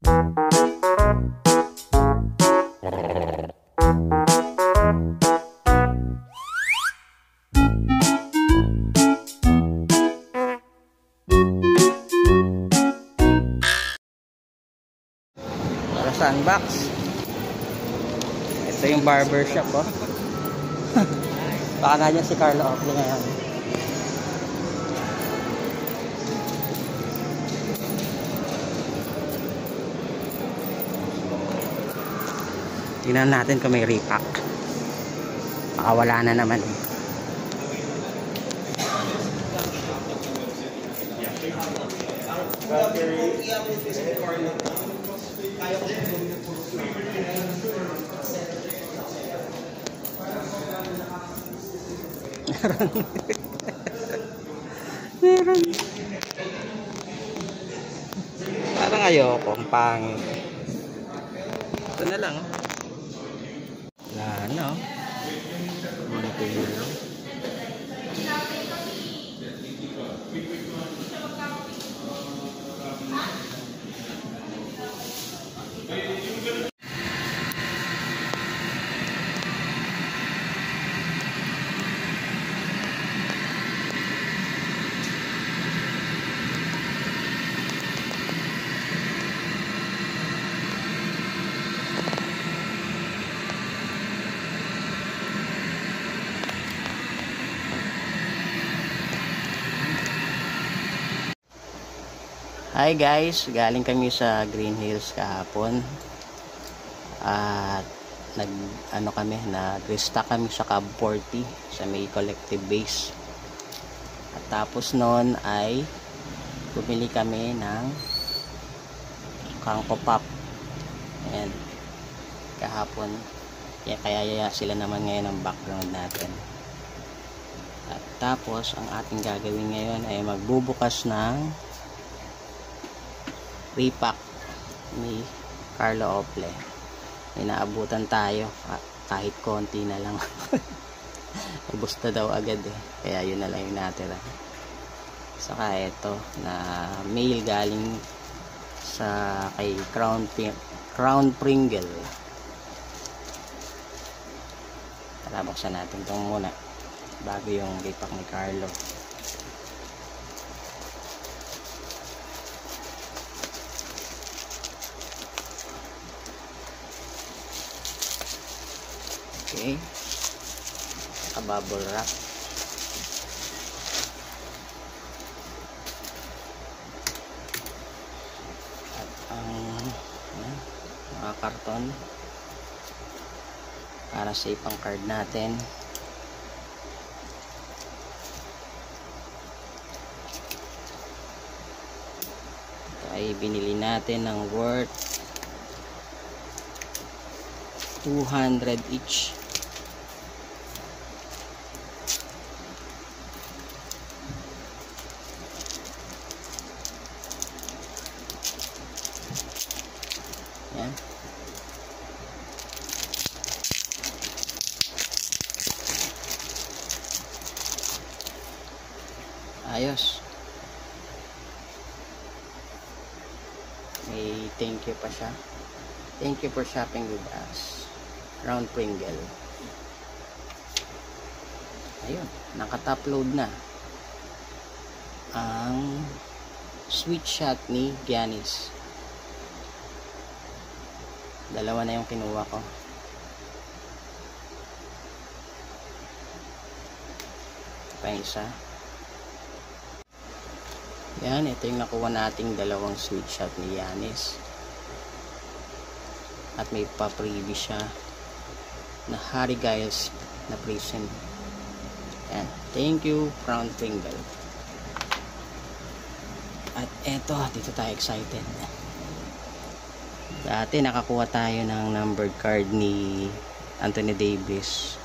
Sunbox. Ito yung barber shop, oh. Baka na dyan si Carlo Oakley ngayon. Tingnan natin kung may repack. Baka wala na naman. Meron. Parang ayoko, ang pangit. Ito na lang, oh. Wala na, oh. Ito na lang. Hi guys, galing kami sa Green Hills kahapon at nag-restock kami sa Cab 40 sa may collective base. At tapos noon ay bumili kami ng Kangkong Pop. Ayan, kahapon. Kaya sila naman ngayon ang background natin. At tapos ang ating gagawin ngayon ay magbubukas ng repack ni Carlo Oakley. Inaabutan tayo kahit konti na lang. Ubus na daw agad eh, kaya yun na lang yung natira. Saka ito na mail galing sa kay Crown Pringle. Tara, buksan natin itong muna bago yung repack ni Carlo. Okay, bubble wrap. At ang mga karton para safe ang card natin. Ito ay binili natin ng worth 200 each. Yan. Ayos. May thank you pa siya. Thank you for shopping with us. Crown Pringle. Ayun, naka-top load na ang sweet shot ni Giannis. Dalawa na yung kinuha ko. Pa isa. Yan, ito yung nakuha nating dalawang sweet shot ni Giannis. At may pa-freebie siya na Harry Giles na present. Yan. Thank you, Crown Pringle. At eto, dito tayo excited. Dati nakakuha tayo ng numbered card ni Anthony Davis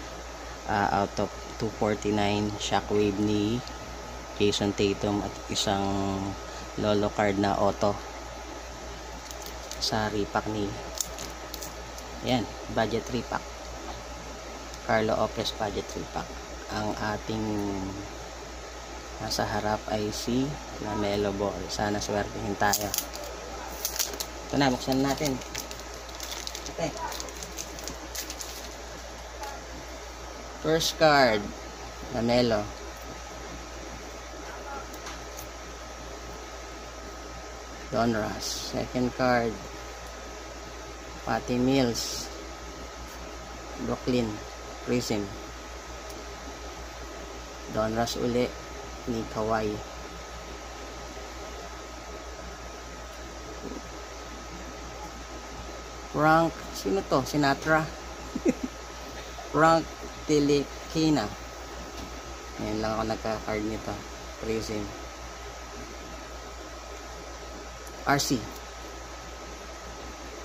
out of 249, Shockwave ni Jason Tatum at isang Lolo card na auto sa repack ni budget repack, Carlo Oakley's budget repack. Ang ating nasa harap ay si Lamelo Ball. Sana swertihin tayo. Ito na, buksan natin. Okay. First card, Lamelo. Donruss. Second card, Patty Mills. Brooklyn Prism. Donruss uli ni Kawhi. Frank, sino to? Sinatra. Frank Tilikina. Ngayon lang ako nagka-card nito. Prism. RC.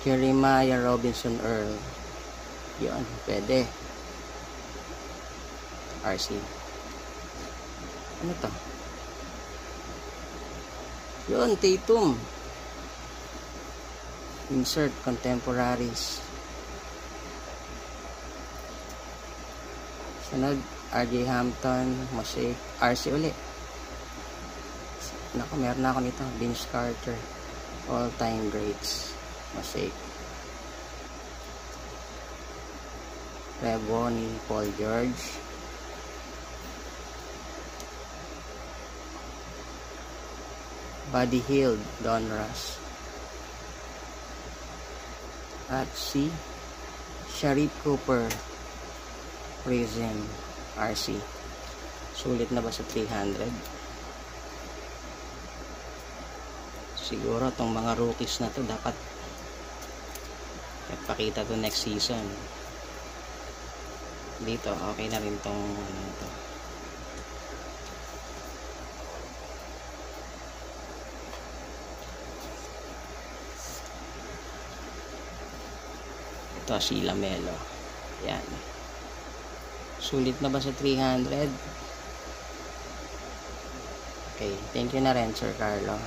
Jeremiah Robinson Earl. Yun, pwede. RC. Ano to? Yun, Tatum. Insert contemporaries. Sunod, RJ Hampton, Mosaic, RC uli. Naku, meron na ako nito. Vince Carter. All-time greats. Mosaic. Reboni, Paul George. Buddy Hield, Donruss. At si Sharif Cooper, Prism, RC. Sulit na ba sa 300? Siguro tong mga rookies na to dapat ipakita to next season. Dito okay na rin tong ano to. Ito si Lamelo. Yan. Sulit na ba sa 300? Okay, thank you na rin Sir Carlo.